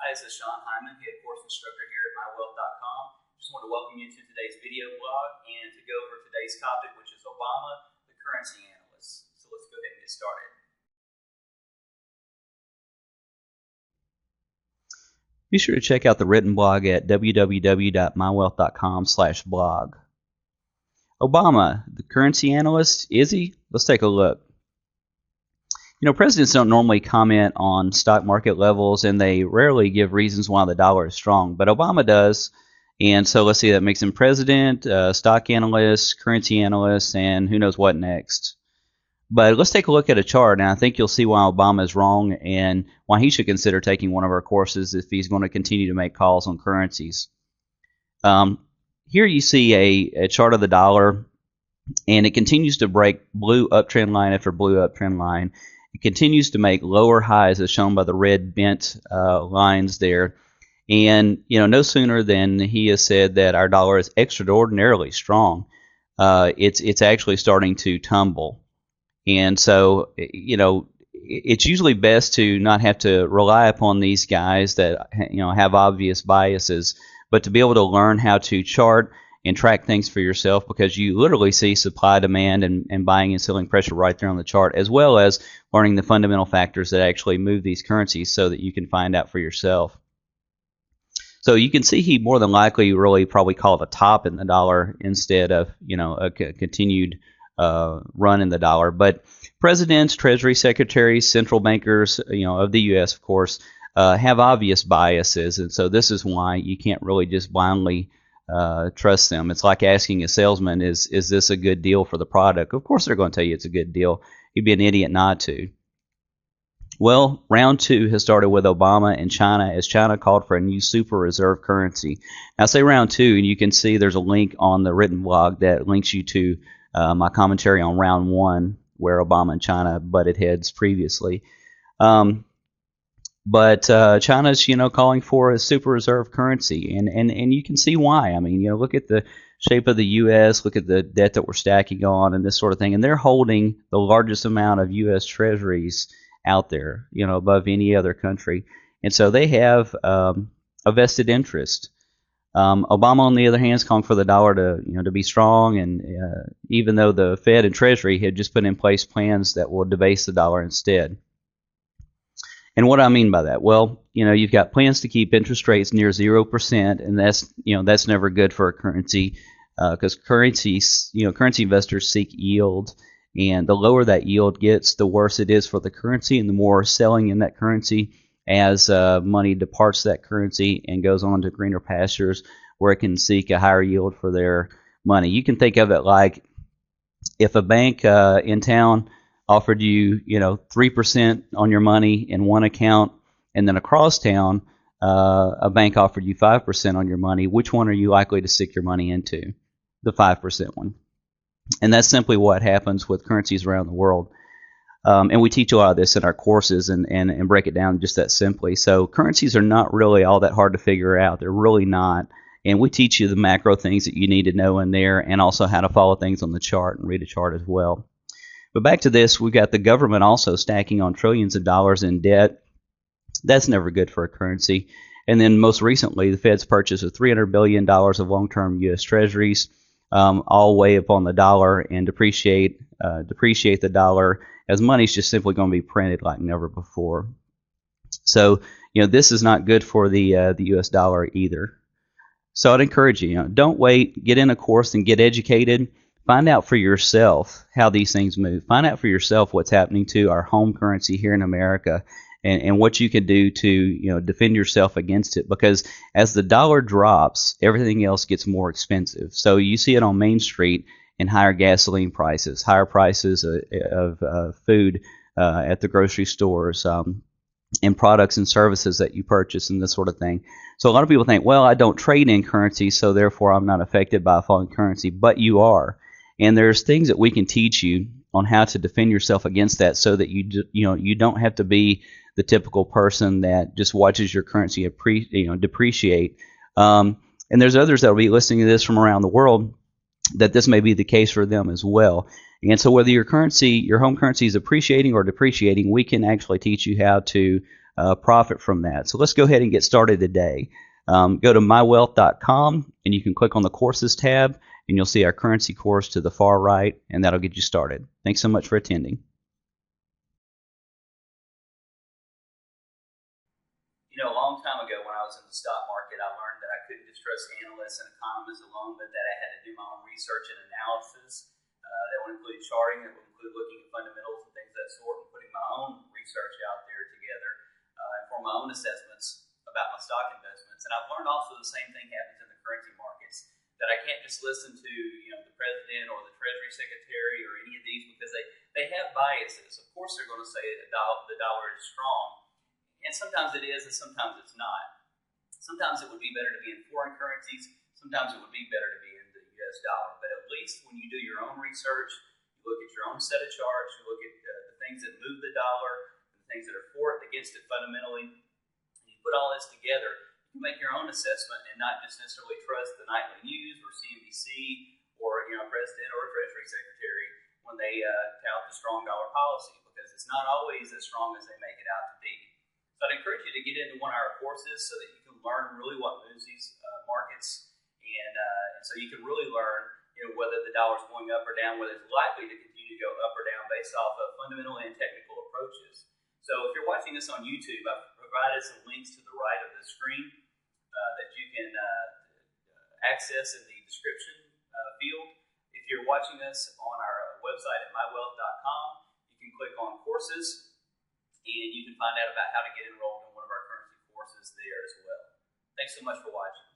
Hi, this is Sean Hyman, head course instructor here at mywealth.com. Just want to welcome you to today's video blog and to go over today's topic, which is Obama, the currency analyst. So let's go ahead and get started. Be sure to check out the written blog at www.mywealth.com/blog. Obama, the currency analyst, is he? Let's take a look. You know, presidents don't normally comment on stock market levels, and they rarely give reasons why the dollar is strong, but Obama does. And so let's see, that makes him president, stock analyst, currency analyst, and who knows what next. But let's take a look at a chart, and I think you'll see why Obama is wrong and why he should consider taking one of our courses if he's going to continue to make calls on currencies. Here you see a chart of the dollar, and it continues to break blue uptrend line after blue uptrend line. It continues to make lower highs as shown by the red bent lines there. And, you know, no sooner than he has said that our dollar is extraordinarily strong, it's actually starting to tumble. And so, you know, it's usually best to not have to rely upon these guys that, you know, have obvious biases, but to be able to learn how to chart and track things for yourself, because you literally see supply, demand, and buying and selling pressure right there on the chart, as well as learning the fundamental factors that actually move these currencies so that you can find out for yourself. So you can see he more than likely really probably called a top in the dollar instead of, you know, a continued run in the dollar. But presidents, treasury secretaries, central bankers, you know, of the U.S., of course, have obvious biases, and so this is why you can't really just blindly trust them. It's like asking a salesman, is this a good deal for the product? Of course they're going to tell you it's a good deal. You'd be an idiot not to. Well, round two has started with Obama and China, as China called for a new super reserve currency. Now, say round two, and you can see there's a link on the written blog that links you to my commentary on round one, where Obama and China butted heads previously. But China's, you know, calling for a super reserve currency, and you can see why. I mean, you know, look at the shape of the U.S., look at the debt that we're stacking on, and this sort of thing. And they're holding the largest amount of U.S. treasuries out there, you know, above any other country, and so they have a vested interest. Obama, on the other hand, is calling for the dollar to, you know, to be strong, and even though the Fed and Treasury had just put in place plans that will debase the dollar instead. And what do I mean by that? Well, you know, you've got plans to keep interest rates near 0%, and that's, you know, that's never good for a currency, because currency investors seek yield, and the lower that yield gets, the worse it is for the currency, and the more selling in that currency as money departs that currency and goes on to greener pastures where it can seek a higher yield for their money. You can think of it like if a bank in town offered you, you know, 3% on your money in one account, and then across town, a bank offered you 5% on your money. Which one are you likely to stick your money into? The 5% one. And that's simply what happens with currencies around the world. And we teach a lot of this in our courses and break it down just that simply. So currencies are not really all that hard to figure out. They're really not. And we teach you the macro things that you need to know in there, and also how to follow things on the chart and read a chart as well. But back to this, we've got the government also stacking on trillions of dollars in debt. That's never good for a currency. And then most recently, the Fed's purchase of $300 billion of long-term U.S. Treasuries, all way up on the dollar and depreciate the dollar, as money's just simply going to be printed like never before. So, you know, this is not good for the U.S. dollar either. So I'd encourage you, you know, don't wait. Get in a course and get educated. Find out for yourself how these things move. Find out for yourself what's happening to our home currency here in America, and what you can do to, you know, defend yourself against it. Because as the dollar drops, everything else gets more expensive. So you see it on Main Street in higher gasoline prices, higher prices of food at the grocery stores, and products and services that you purchase and this sort of thing. So a lot of people think, well, I don't trade in currency, so therefore I'm not affected by a falling currency, but you are. And there's things that we can teach you on how to defend yourself against that, so that you don't have to be the typical person that just watches your currency depreciate. And there's others that will be listening to this from around the world that this may be the case for them as well. And so whether your home currency is appreciating or depreciating, we can actually teach you how to profit from that. So let's go ahead and get started today. Go to mywealth.com and you can click on the courses tab and you'll see our currency course to the far right, and that'll get you started. Thanks so much for attending. You know, a long time ago when I was in the stock market, I learned that I couldn't just trust analysts and economists alone, but that I had to do my own research and analysis. That would include charting, that would include looking at fundamentals and things of that sort, and putting my own research out there together and for my own assessments about my stock investments. And I've learned also the same thing happens in the currency markets, that I can't just listen to the president or the treasury secretary or any of these because they have biases. Of course they're going to say that the dollar is strong. And sometimes it is, and sometimes it's not. Sometimes it would be better to be in foreign currencies. Sometimes it would be better to be in the U.S. dollar. But at least when you do your own research, you look at your own set of charts, you look at the things that move the dollar, the things that are for it, against it fundamentally, and you put all this together, you make your own assessment and not just necessarily trust the nightly news or CNBC or a president or a treasury secretary when they tout the strong dollar policy, because it's not always as strong as they make it out to be. So I'd encourage you to get into one of our courses so that you can learn really what moves these markets, and so you can really learn whether the dollar is going up or down, whether it's likely to continue to go up or down based off of fundamental and technical approaches. So if you're watching this on YouTube, I've provided some links to the right of the screen that you can access in the description field. If you're watching us on our website at mywealth.com, you can click on courses, and you can find out about how to get enrolled in one of our currency courses there as well. Thanks so much for watching.